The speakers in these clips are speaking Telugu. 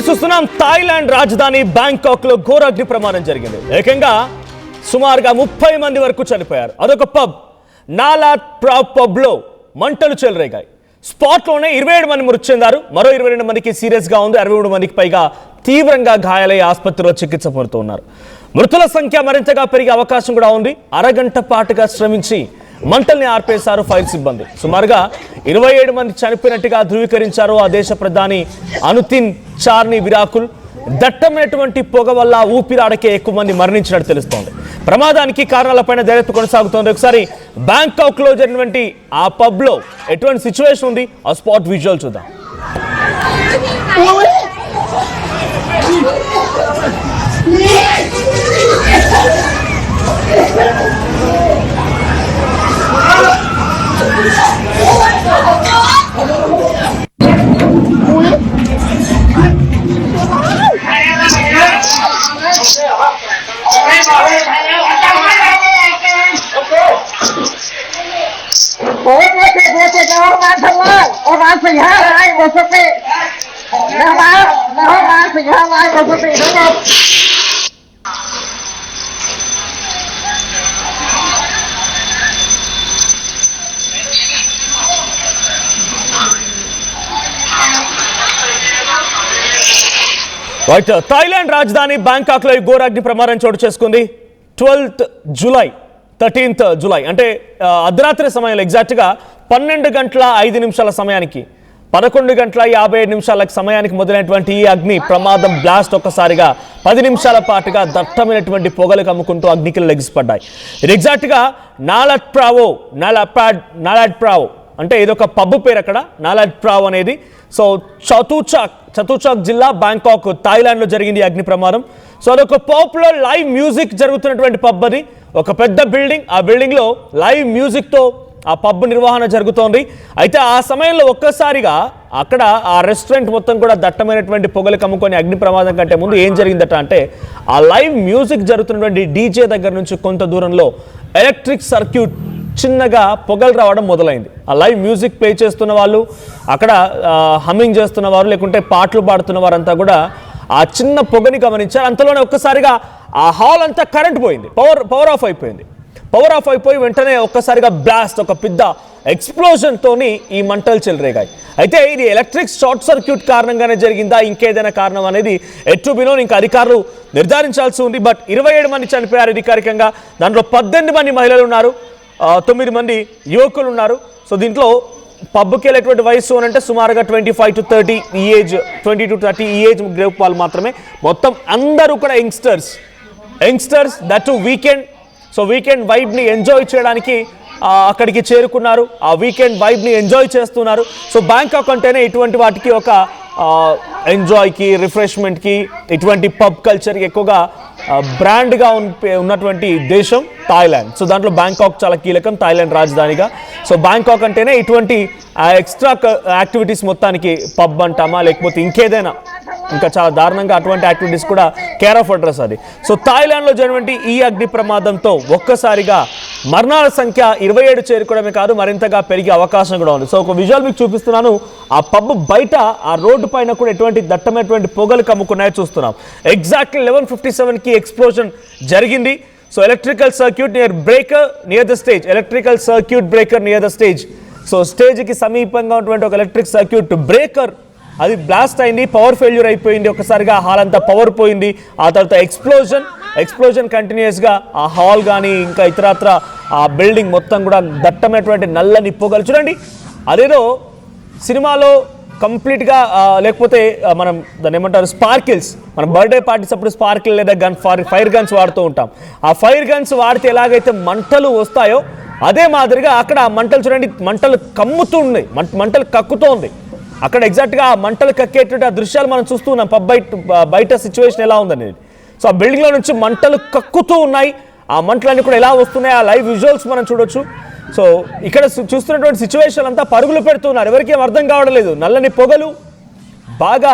చూస్తున్నాం థాయిలాండ్ రాజధాని బ్యాంకాక్ లో ఘోర అగ్ని ప్రమాదం జరిగింది. ఏకంగా సుమారుగా 30 మంది వరకు చనిపోయారు. అదొక పబ్ నాలాట్ ప్రావ్ పబ్ లో మంటలు చెలరేగాయి. స్పాట్ లోనే 27 మంది మృతి చెందారు. మరో 22 మందికి సీరియస్ గా ఉంది. 63 మందికి పైగా తీవ్రంగా గాయాలై ఆసుపత్రిలో చికిత్స పొందుతున్నారు. మృతుల సంఖ్య మరింతగా పెరిగే అవకాశం కూడా ఉంది. అరగంట పాటుగా శ్రమించి మంటల్ని ఆర్పేశారు ఫైర్ సిబ్బంది. సుమారుగా 27 మంది చనిపోయినట్టుగా ధృవీకరించారు ఆ దేశ ప్రధాని అనుతిన్ చార్ని విరాకుల్. దట్టమైనటువంటి పొగ వల్ల ఊపిరాడకే ఎక్కువ మంది మరణించినట్టు తెలుస్తోంది. ప్రమాదానికి కారణాలపైన దర్యాప్తు కొనసాగుతోంది. ఒకసారి బ్యాంకాక్ లో జరిగినటువంటి ఆ పబ్ లో ఎటువంటి సిచ్యువేషన్ ఉంది, ఆ స్పాట్ విజువల్ చూద్దాం. థాయిలాండ్ రాజధాని బ్యాంకాక్ లో ఘోరాగ్ని ప్రమాదం చోటు చేసుకుంది. 12th జూలై 13th జూలై అంటే అర్ధరాత్రి సమయంలో ఎగ్జాక్ట్ గా 12 గంటల 5 నిమిషాల సమయానికి 11 గంటల 57 నిమిషాల సమయానికి మొదలైనటువంటి ఈ అగ్ని ప్రమాదం బ్లాస్ట్ ఒక్కసారిగా 10 నిమిషాల పాటుగా దట్టమైనటువంటి పొగలు కమ్ముకుంటూ అగ్నికిలు లెగిసిపడ్డాయి. ఇది ఎగ్జాక్ట్ గా నాలాట్ ప్రావో అంటే ఇదొక పబ్ పేరు అక్కడ, నాలాట్ ప్రావ్ అనేది. సో చతుచాక్ జిల్లా బ్యాంకాక్ థాయిలాండ్ లో జరిగింది అగ్ని ప్రమాదం. సో అదొక పాపులర్ లైవ్ మ్యూజిక్ జరుగుతున్నటువంటి పబ్ అది. ఒక పెద్ద బిల్డింగ్, ఆ బిల్డింగ్ లో లైవ్ మ్యూజిక్ తో ఆ పబ్ నిర్వహణ జరుగుతోంది. అయితే ఆ సమయంలో ఒక్కసారిగా అక్కడ ఆ రెస్టారెంట్ మొత్తం కూడా దట్టమైనటువంటి పొగలు కమ్ముకొని అగ్ని ప్రమాదం కంటే ముందు ఏం జరిగిందట అంటే, ఆ లైవ్ మ్యూజిక్ జరుగుతున్నటువంటి డీజే దగ్గర నుంచి కొంత దూరంలో ఎలక్ట్రిక్ సర్క్యూట్ చిన్నగా పొగలు రావడం మొదలైంది. ఆ లైవ్ మ్యూజిక్ ప్లే చేస్తున్న వాళ్ళు, అక్కడ హమ్మింగ్ చేస్తున్న వారు, లేకుంటే పాటలు పాడుతున్న వారంతా కూడా ఆ చిన్న పొగని గమనించారు. అంతలోనే ఒక్కసారిగా ఆ హాల్ అంతా కరెంట్ పోయింది, పవర్ ఆఫ్ అయిపోయింది. పవర్ ఆఫ్ అయిపోయి వెంటనే ఒక్కసారిగా బ్లాస్ట్, ఒక పెద్ద ఎక్స్ప్లోజన్ తోని ఈ మంటలు చెలరేగాయి. అయితే ఇది ఎలక్ట్రిక్ షార్ట్ సర్క్యూట్ కారణంగానే జరిగిందా, ఇంకేదైనా కారణం అనేది ఎటు బినోన్ ఇంకా అధికారులు నిర్ధారించాల్సి ఉంది. బట్ 27 మంది చనిపోయారు అధికారికంగా. దాంట్లో 18 మంది మహిళలు ఉన్నారు, 9 మంది యువకులు ఉన్నారు. సో దీంట్లో పబ్కి వెళ్ళేటువంటి వయసు అని అంటే సుమారుగా 25 to 30 ఈ ఏజ్, 20 to 30 ఈ ఏజ్ గ్రూప్ వాళ్ళు మాత్రమే. మొత్తం అందరూ కూడా youngsters that weekend. So weekend వైబ్ని ఎంజాయ్ చేయడానికి అక్కడికి చేరుకున్నారు. ఆ వీకెండ్ వైబ్ని ఎంజాయ్ చేస్తున్నారు. సో బ్యాంకాక్ అంటేనే ఇటువంటి వాటికి ఒక ఎంజాయ్కి, రిఫ్రెష్మెంట్కి, ఇటువంటి పబ్ కల్చర్కి ఎక్కువగా బ్రాండ్గా ఉన్నటువంటి దేశం థాయిలాండ్. సో దాంట్లో బ్యాంకాక్ చాలా కీలకం, థాయిలాండ్ రాజధానిగా. సో బ్యాంకాక్ అంటేనే ఇటువంటి ఎక్స్ట్రా యాక్టివిటీస్ మొత్తానికి పబ్ అంటామా, లేకపోతే ఇంకేదైనా ఇంకా చాలా దారుణంగా అటువంటి యాక్టివిటీస్ కూడా కేర్ ఆఫ్ అడ్రస్ అది. సో థాయిలాండ్లో జరిగినటువంటి ఈ అగ్ని ప్రమాదంతో ఒక్కసారిగా మరణాల సంఖ్య 27 చేరుకోవడమే కాదు, మరింతగా పెరిగే అవకాశం కూడా ఉంది. సో ఒక విజువల్ మీకు చూపిస్తున్నాను. ఆ పబ్ బయట ఆ రోడ్డు పైన కూడా ఎటువంటి దట్టమైనటువంటి పొగలు కమ్ముకున్నాయో చూస్తున్నాం. ఎగ్జాక్ట్లీ 11:57కి ఎక్స్ప్లోజన్ జరిగింది. So electrical circuit near the stage. So స్టేజ్కి సమీపంగా ఉన్నటువంటి ఒక ఎలక్ట్రిక్ సర్క్యూట్ బ్రేకర్ అది బ్లాస్ట్ అయింది, పవర్ ఫెయిల్యూర్ అయిపోయింది. ఒకసారిగా హాల్ అంతా పవర్ పోయింది. ఆ తర్వాత ఎక్స్ప్లోజన్ కంటిన్యూస్గా ఆ హాల్ కానీ ఇంకా ఇతరత్ర ఆ బిల్డింగ్ మొత్తం కూడా దట్టమైనటువంటి నల్లని పొగలు. చూడండి, అదేదో సినిమాలో కంప్లీట్గా లేకపోతే మనం దాన్ని ఏమంటారు, స్పార్కిల్స్, మన బర్త్డే పార్టీస్ అప్పుడు స్పార్కిల్ లేదా ఫైర్ గన్స్ వాడుతూ ఉంటాం. ఆ ఫైర్ గన్స్ వాడితే ఎలాగైతే మంటలు వస్తాయో అదే మాదిరిగా అక్కడ మంటలు చూడండి, మంటలు కమ్ముతూ ఉన్నాయి, మంటలు కక్కుతూ ఉంది. అక్కడ ఎగ్జాక్ట్గా ఆ మంటలు కక్కేటువంటి ఆ దృశ్యాలు మనం చూస్తున్నాం. పబ్ బయట సిచ్యువేషన్ ఎలా ఉందనేది. సో ఆ బిల్డింగ్లో నుంచి మంటలు కక్కుతూ ఉన్నాయి. ఆ మంటలన్నీ కూడా ఎలా వస్తున్నాయి, ఆ లైవ్ విజువల్స్ మనం చూడొచ్చు. సో ఇక్కడ చూస్తున్నటువంటి సిచ్యువేషన్ అంతా పరుగులు పెడుతున్నారు, ఎవరికి ఏం అర్థం కావడం లేదు. నల్లని పొగలు, బాగా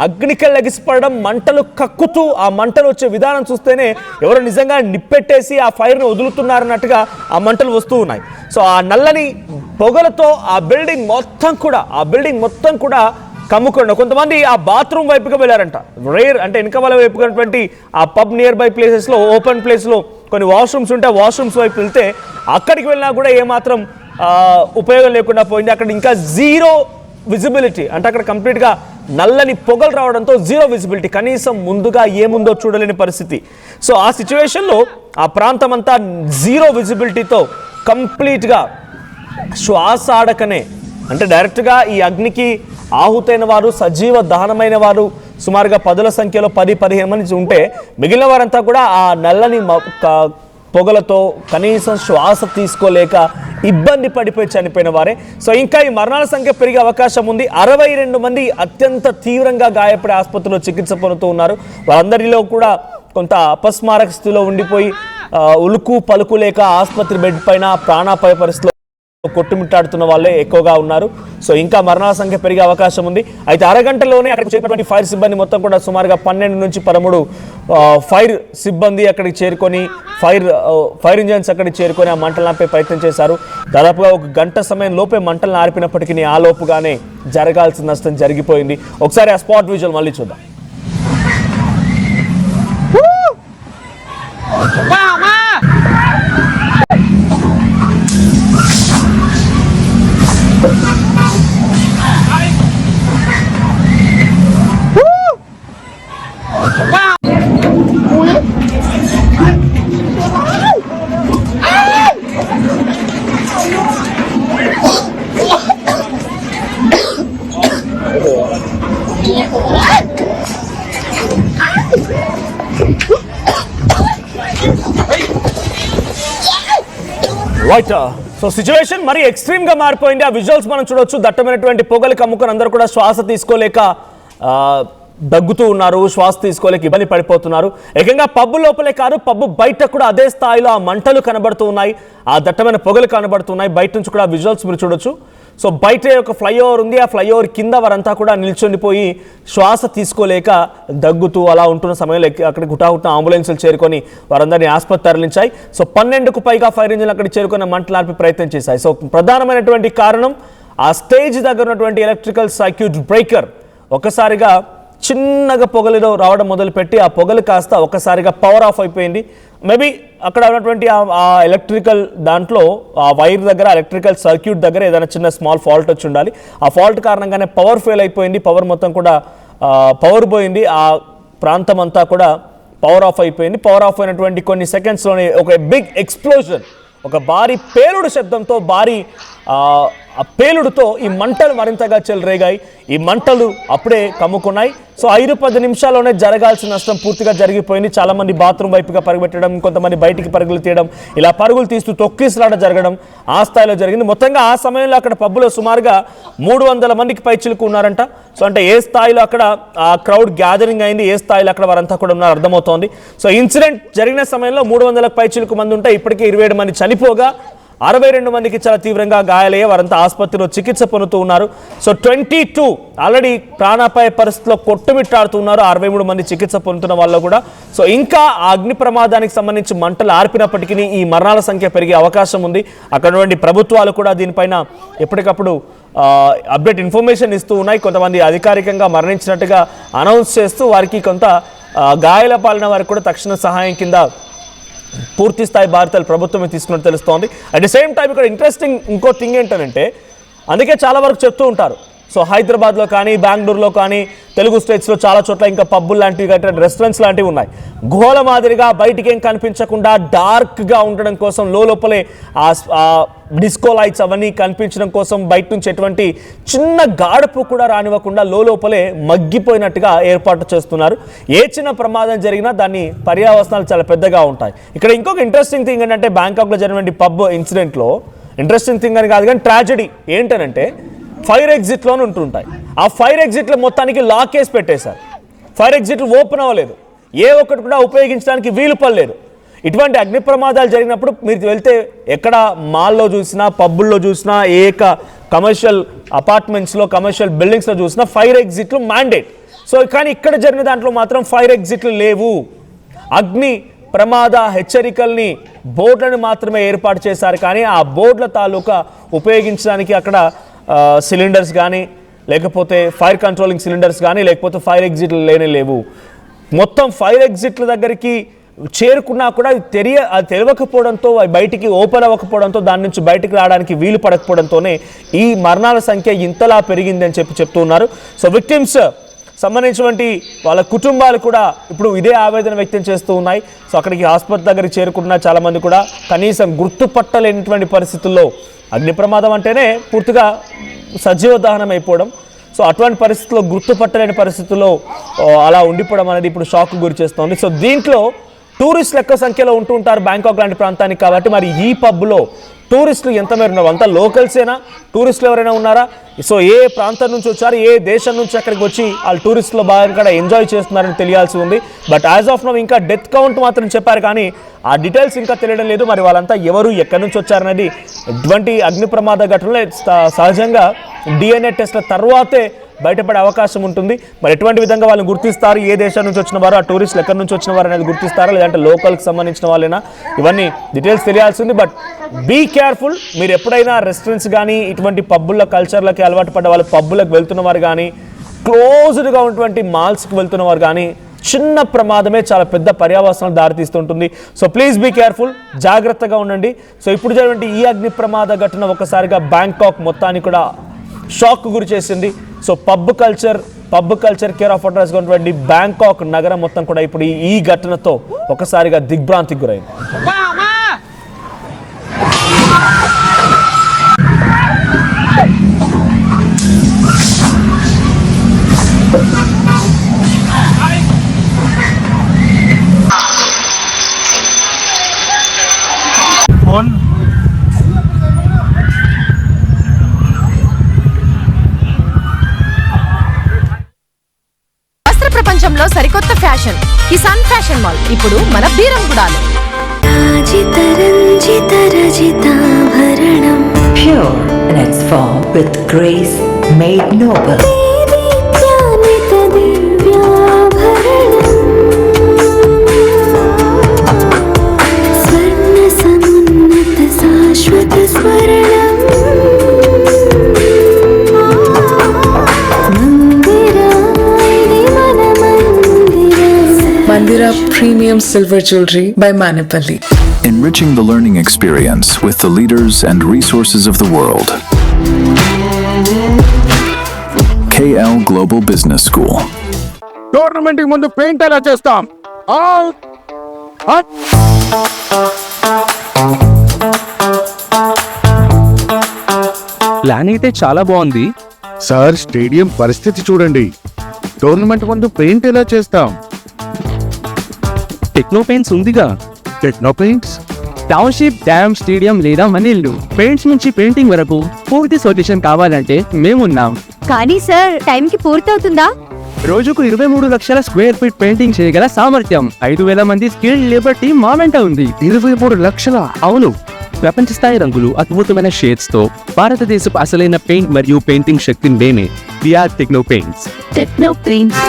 అగ్నికలు లెగిసిపడడం, మంటలు కక్కుతూ ఆ మంటలు వచ్చే విధానం చూస్తేనే ఎవరు నిజంగా నిప్పెట్టేసి ఆ ఫైర్ను వదులుతున్నారన్నట్టుగా ఆ మంటలు వస్తూ ఉన్నాయి. సో ఆ నల్లని పొగలతో ఆ బిల్డింగ్ మొత్తం కూడా కమ్ముకుండా కొంతమంది ఆ బాత్రూమ్ వైపుగా వెళ్ళారంట. రేర్ అంటే వెనకవాళ్ళ వైపుకున్నటువంటి ఆ పబ్ నియర్ బై ప్లేసెస్లో ఓపెన్ ప్లేస్లో కొన్ని వాష్రూమ్స్ ఉంటే వాష్రూమ్స్ వైపు వెళ్తే అక్కడికి వెళ్ళినా కూడా ఏమాత్రం ఉపయోగం లేకుండా పోయింది. అక్కడ ఇంకా జీరో విజిబిలిటీ, అంటే అక్కడ కంప్లీట్గా నల్లని పొగలు రావడంతో జీరో విజిబిలిటీ, కనీసం ముందుగా ఏముందో చూడలేని పరిస్థితి. సో ఆ సిచ్యువేషన్లో ఆ ప్రాంతం అంతా జీరో విజిబిలిటీతో కంప్లీట్గా శ్వాస ఆడకనే, అంటే డైరెక్ట్గా ఈ అగ్నికి ఆహుతైన వారు, సజీవ దహనమైన వారు సుమారుగా 10ల సంఖ్యలో 10-15 మంది ఉంటే మిగిలిన వారంతా కూడా ఆ నల్లని పొగలతో కనీసం శ్వాస తీసుకోలేక ఇబ్బంది పడిపోయి చనిపోయిన వారే. సో ఇంకా ఈ మరణాల సంఖ్య పెరిగే అవకాశం ఉంది. 62 మంది అత్యంత తీవ్రంగా గాయపడి ఆసుపత్రిలో చికిత్స పొందుతూ ఉన్నారు. వారందరిలో కూడా కొంత అపస్మారక స్థితిలో ఉండిపోయి ఉలుకు పలుకు లేక ఆసుపత్రి బెడ్ పైన ప్రాణాపాయ పరిస్థితిలో కొట్టుమిట్టాడుతున్న వాళ్ళే ఎక్కువగా ఉన్నారు. సో ఇంకా మరణాల సంఖ్య పెరిగే అవకాశం ఉంది. అయితే అరగంటలోనే అక్కడికి చేరినటువంటి ఫైర్ సిబ్బంది మొత్తం కూడా సుమారుగా 12 నుంచి 13 ఫైర్ సిబ్బంది అక్కడికి చేరుకొని ఫైర్ ఇంజన్స్ అక్కడికి చేరుకొని ఆ మంటలు ఆపే ప్రయత్నం చేశారు. దాదాపుగా 1 గంట సమయం లోపే మంటలను ఆర్పినప్పటికీ ఆ లోపుగానే జరగాల్సిన నష్టం జరిగిపోయింది. ఒకసారి ఆ స్పాట్ విజువల్ మళ్ళీ చూద్దాం. రైట్, సో సిచ్యువేషన్ మరి ఎక్స్ట్రీమ్ గా మారిపోయింది. ఆ విజువల్స్ మనం చూడొచ్చు. దట్టమైనటువంటి పొగలు కమ్ముకొని అందరూ కూడా శ్వాస తీసుకోలేక దగ్గుతూ ఉన్నారు, శ్వాస తీసుకోలేక ఇబ్బంది పడిపోతున్నారు. ఏకంగా పబ్బు లోపలే కాదు, పబ్బు బయట కూడా అదే స్థాయిలో ఆ మంటలు కనబడుతూ ఉన్నాయి, ఆ దట్టమైన పొగలు కనబడుతున్నాయి. బయట నుంచి కూడా విజువల్స్ మీరు చూడొచ్చు. సో బయట ఒక ఫ్లైఓవర్ ఉంది, ఆ ఫ్లైఓవర్ కింద వారంతా కూడా నిల్చొనిపోయి శ్వాస తీసుకోలేక దగ్గుతూ అలా ఉంటున్న సమయంలో అక్కడికి హుటాహుటిన అంబులెన్సులు చేరుకొని వారందరినీ ఆసుపత్రి తరలించాయి. సో 12కు పైగా ఫైర్ ఇంజిన్లు అక్కడికి చేరుకుని మంటలు ఆర్పే ప్రయత్నం చేశాయి. సో ప్రధానమైనటువంటి కారణం ఆ స్టేజ్ దగ్గర ఉన్నటువంటి ఎలక్ట్రికల్ సర్క్యూట్ బ్రేకర్ ఒకసారిగా చిన్నగా పొగలు రావడం మొదలుపెట్టి ఆ పొగలు కాస్త ఒకసారిగా పవర్ ఆఫ్ అయిపోయింది. మేబీ అక్కడ ఉన్నటువంటి ఆ ఎలక్ట్రికల్ దాంట్లో ఆ వైర్ దగ్గర ఎలక్ట్రికల్ సర్క్యూట్ దగ్గర ఏదైనా చిన్న స్మాల్ ఫాల్ట్ వచ్చి ఉండాలి. ఆ ఫాల్ట్ కారణంగానే పవర్ ఫెయిల్ అయిపోయింది, పవర్ మొత్తం కూడా పవర్ పోయింది. ఆ ప్రాంతం అంతా కూడా పవర్ ఆఫ్ అయిపోయింది. పవర్ ఆఫ్ అయినటువంటి కొన్ని సెకండ్స్లోనే ఒక బిగ్ ఎక్స్ప్లోజన్, ఒక భారీ పేలుడు శబ్దంతో భారీ ఆ పేలుడుతో ఈ మంటలు మరింతగా చెలరేగాయి. ఈ మంటలు అప్పుడే కమ్ముకున్నాయి. సో 5-10 నిమిషాల్లోనే జరగాల్సిన నష్టం పూర్తిగా జరిగిపోయింది. చాలామంది బాత్రూమ్ వైపుగా పరుగుపెట్టడం, కొంతమంది బయటికి పరుగులు తీయడం, ఇలా పరుగులు తీస్తూ తొక్కిసలాట జరగడం ఆ స్థాయిలో జరిగింది. మొత్తంగా ఆ సమయంలో అక్కడ పబ్బులో సుమారుగా 300 మందికి పైచిలుకు ఉన్నారంట. సో అంటే ఏ స్థాయిలో అక్కడ ఆ క్రౌడ్ గ్యాదరింగ్ అయింది, ఏ స్థాయిలో అక్కడ వారంతా కూడా ఉన్నారు అర్థమవుతోంది. సో ఇన్సిడెంట్ జరిగిన సమయంలో 300కు పైచిలుకు మంది ఉంటే ఇప్పటికే 27 మంది చనిపోగా 62 మందికి చాలా తీవ్రంగా గాయాలయ్యే వారంతా ఆసుపత్రిలో చికిత్స పొందుతూ ఉన్నారు. సో 22 ఆల్రెడీ ప్రాణాపాయ పరిస్థితిలో కొట్టుమిట్టాడుతున్నారు. 63 మంది చికిత్స పొందుతున్న వాళ్ళు కూడా. సో ఇంకా ఆ అగ్ని ప్రమాదానికి సంబంధించి మంటలు ఆర్పినప్పటికీ ఈ మరణాల సంఖ్య పెరిగే అవకాశం ఉంది. అక్కడ నుండి ప్రభుత్వాలు కూడా దీనిపైన ఎప్పటికప్పుడు అప్డేట్ ఇన్ఫర్మేషన్ ఇస్తూ ఉన్నాయి. కొంతమంది అధికారికంగా మరణించినట్టుగా అనౌన్స్ చేస్తూ వారికి కొంత గాయాల పాలన వారికి కూడా తక్షణ సహాయం కింద పూర్తి స్థాయి బాధ్యతలు ప్రభుత్వమే తీసుకున్నట్టు తెలుస్తోంది. అట్ ది సేమ్ టైం ఇక్కడ ఇంట్రెస్టింగ్ ఇంకో థింగ్ ఏంటంటే, అందుకే చాలా వరకు చెప్తూ ఉంటారు, సో హైదరాబాద్లో కానీ బెంగళూరులో కానీ తెలుగు స్టేట్స్లో చాలా చోట్ల ఇంకా పబ్బులు లాంటివి రెస్టారెంట్స్ లాంటివి ఉన్నాయి. గుహల మాదిరిగా బయటికి ఏం కనిపించకుండా డార్క్గా ఉండడం కోసం లోపలే ఆ డిస్కో లైట్స్ అవన్నీ కనిపించడం కోసం బయట నుంచి ఎటువంటి చిన్న గాడుపు కూడా రానివ్వకుండా లోపలే మగ్గిపోయినట్టుగా ఏర్పాటు చేస్తున్నారు. ఏ చిన్న ప్రమాదం జరిగినా దాని పర్యావసనాలు చాలా పెద్దగా ఉంటాయి. ఇక్కడ ఇంకొక ఇంట్రెస్టింగ్ థింగ్ ఏంటంటే, బ్యాంకాక్లో జరిగినటువంటి పబ్ ఇన్సిడెంట్లో ఇంట్రెస్టింగ్ థింగ్ అని కాదు కానీ ట్రాజడీ ఏంటనంటే, ఫైర్ ఎగ్జిట్లోనే ఉంటుంటాయి. ఆ ఫైర్ ఎగ్జిట్లో మొత్తానికి లాక్ వేసి పెట్టేశారు. ఫైర్ ఎగ్జిట్లు ఓపెన్ అవ్వలేదు, ఏ ఒక్కటి కూడా ఉపయోగించడానికి వీలు పడలేదు. ఇటువంటి అగ్ని ప్రమాదాలు జరిగినప్పుడు మీరు వెళ్తే ఎక్కడ మాల్లో చూసినా, పబ్బుల్లో చూసినా, కమర్షియల్ అపార్ట్మెంట్స్లో, కమర్షియల్ బిల్డింగ్స్లో చూసినా ఫైర్ ఎగ్జిట్లు మ్యాండేట్. సో కానీ ఇక్కడ జరిగిన దాంట్లో మాత్రం ఫైర్ ఎగ్జిట్లు లేవు. అగ్ని ప్రమాద హెచ్చరికల్ని, బోర్డులను మాత్రమే ఏర్పాటు చేశారు. కానీ ఆ బోర్డుల తాలూకా ఉపయోగించడానికి అక్కడ సిలిండర్స్ కానీ లేకపోతే ఫైర్ కంట్రోలింగ్ సిలిండర్స్ కానీ లేకపోతే ఫైర్ ఎగ్జిట్లు లేవు. మొత్తం ఫైర్ ఎగ్జిట్ల దగ్గరికి చేరుకున్నా కూడా అది తెలియకపోవడంతో బయటికి ఓపెన్ అవ్వకపోవడంతో దాని నుంచి బయటికి రావడానికి వీలు పడకపోవడంతోనే ఈ మరణాల సంఖ్య ఇంతలా పెరిగిందని చెప్తున్నారు. సో విక్టిమ్స్ సంబంధించినటువంటి వాళ్ళ కుటుంబాలు కూడా ఇప్పుడు ఇదే ఆవేదన వ్యక్తం చేస్తూ ఉన్నాయి. సో అక్కడికి ఆసుపత్రి దగ్గరికి చేరుకుంటున్న చాలామంది కూడా కనీసం గుర్తుపట్టలేనటువంటి పరిస్థితుల్లో, అగ్ని ప్రమాదం అంటేనే పూర్తిగా సజీవ దహనం అయిపోవడం, సో అటువంటి పరిస్థితుల్లో గుర్తుపట్టలేని పరిస్థితుల్లో అలా ఉండిపోవడం అనేది ఇప్పుడు షాక్ గురి చేస్తోంది. సో దీంట్లో టూరిస్టులు ఎక్కువ సంఖ్యలో ఉంటూ ఉంటారు బ్యాంకాక్ లాంటి ప్రాంతానికి. కాబట్టి మరి ఈ పబ్లో టూరిస్టులు ఎంత మేర ఉన్నారు? అంతా లోకల్సేనా? టూరిస్టులు ఎవరైనా ఉన్నారా? సో ఏ ప్రాంతం నుంచి వచ్చారు, ఏ దేశం నుంచి అక్కడికి వచ్చి వాళ్ళు టూరిస్టులు బాగా ఎంజాయ్ చేస్తున్నారని తెలియాల్సి ఉంది. బట్ యాజ్ ఆఫ్ నౌ ఇంకా డెత్ కౌంట్ మాత్రం చెప్పారు, కానీ ఆ డీటెయిల్స్ ఇంకా తెలియడం లేదు. మరి వాళ్ళంతా ఎవరు, ఎక్కడి నుంచి వచ్చారనేది ఇటువంటి అగ్ని ప్రమాద ఘటనలో సహజంగా DNA టెస్ట్ల తర్వాతే బయటపడే అవకాశం ఉంటుంది. మరి ఎటువంటి విధంగా వాళ్ళని గుర్తిస్తారు, ఏ దేశం నుంచి వచ్చిన వారు, ఆ టూరిస్టులు ఎక్కడి నుంచి వచ్చిన వారు అనేది గుర్తిస్తారా, లేదంటే లోకల్కి సంబంధించిన వాళ్ళైనా, ఇవన్నీ డీటెయిల్స్ తెలియాల్సి ఉంది. But be careful. మీరు ఎప్పుడైనా రెస్టారెంట్స్ కానీ ఇటువంటి పబ్బుల కల్చర్లకి అలవాటు పడ్డ వాళ్ళు పబ్బులకు వెళ్తున్న వారు కానీ, క్లోజ్డ్గా ఉన్నటువంటి మాల్స్కి వెళ్తున్న వారు కానీ, చిన్న ప్రమాదమే చాలా పెద్ద పర్యావసనాలు దారితీస్తుంటుంది. సో ప్లీజ్ బీ కేర్ఫుల్, జాగ్రత్తగా ఉండండి. సో ఇప్పుడు జరిగినటువంటి ఈ అగ్ని ప్రమాద ఘటన ఒకసారిగా బ్యాంకాక్ మొత్తాన్ని కూడా షాక్ గురి చేసింది. So pub culture care of అడ్రస్గా ఉన్నటువంటి బ్యాంకాక్ నగరం మొత్తం కూడా ఇప్పుడు ఈ ఘటనతో ఒకసారిగా దిగ్భ్రాంతికి గురైంది. ప్రపంచంలో సరికొత్త ఫ్యాషన్ కిసాన్ ఫ్యాషన్ మాల్ ఇప్పుడు మన బీరంగూడలో. Pure in its form with grace made noble. Mandira Premium Silver Jewelry by Manipali. Enriching the learning experience with the leaders and resources of the world. KL Global Business School. Tournament కి ముందు పెయింట్ ఎలా చేస్తాం? ప్లాన్ అయితే చాలా బాగుంది సార్, స్టేడియం పరిస్థితి చూడండి. టోర్నమెంట్ ముందు పెయింట్ ఎలా చేస్తాం? టెక్నో పెయింట్స్ ఉందిగా. Techno paints, township, dam, stadium లేదా మనీళ్లు, పెయింట్స్ నుంచి పెయింటింగ్ వరకు పూర్తి సొల్యూషన్ కావాలంటే మేమున్నాం. కానీ సార్, టైం కి పూర్తవుతుందా? రోజుకు 23 లక్షల స్క్వేర్ ఫీట్ పెయింటింగ్ చేయగల సామర్థ్యం, 5,000 మంది స్కిల్డ్ లేబర్ టీం మా వెంట ఉంది. 23 లక్షల? అవును, ప్రపంచ స్థాయి రంగులు, అద్భుతమైన షేడ్స్ తో భారతదేశపు అసలైన పెయింట్ మరియు పెయింటింగ్ శక్తిని మేమే. We are Techno Paints. Techno Paints.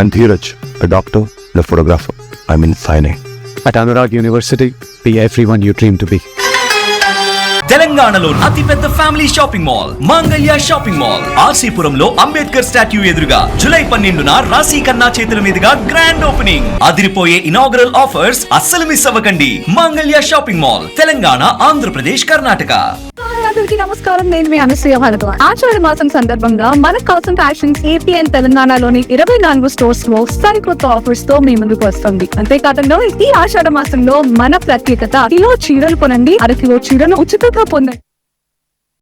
I'm Dheeraj, a doctor and a photographer. I'm in fine art. At Anurag University, be everyone you dream to be. తెలంగాణలో అతిపెద్ద ఫ్యామిలీ షాపింగ్ మాల్ మాంగళ్య షాపింగ్ మాల్ ఆర్సీపురంలో అంబేద్కర్ స్టాట్యూ ఎదురుగా జూలై 12న రాశి ఖన్నా చేతుల మీదుగా గ్రాండ్ ఓపెనింగ్. అదిరిపోయే ఇనాగరల్ ఆఫర్స్ అస్సలు మిస్ అవ్వకండి. మాంగళ్య షాపింగ్ మాల్, తెలంగాణ, ఆంధ్రప్రదేశ్, కర్ణాటక. అందరికీ నమస్కారం, నేను మీ అనసూయ భారద్వాజ్. ఆషాఢ మాసం సందర్భంగా మన కాసం ఫ్యాషన్స్ ఏపీ అండ్ తెలంగాణలోని 24 స్టోర్స్ లో సరికొత్త ఆఫర్స్ తో మీ ముందుకు వస్తుంది. అంతేకాకుండా ఈ ఆషాఢ మాసంలో మన ప్రత్యేకత, కిలో చీరలు కొనండి, 1/2 కిలో చీరను ఉచితంగా పొందండి.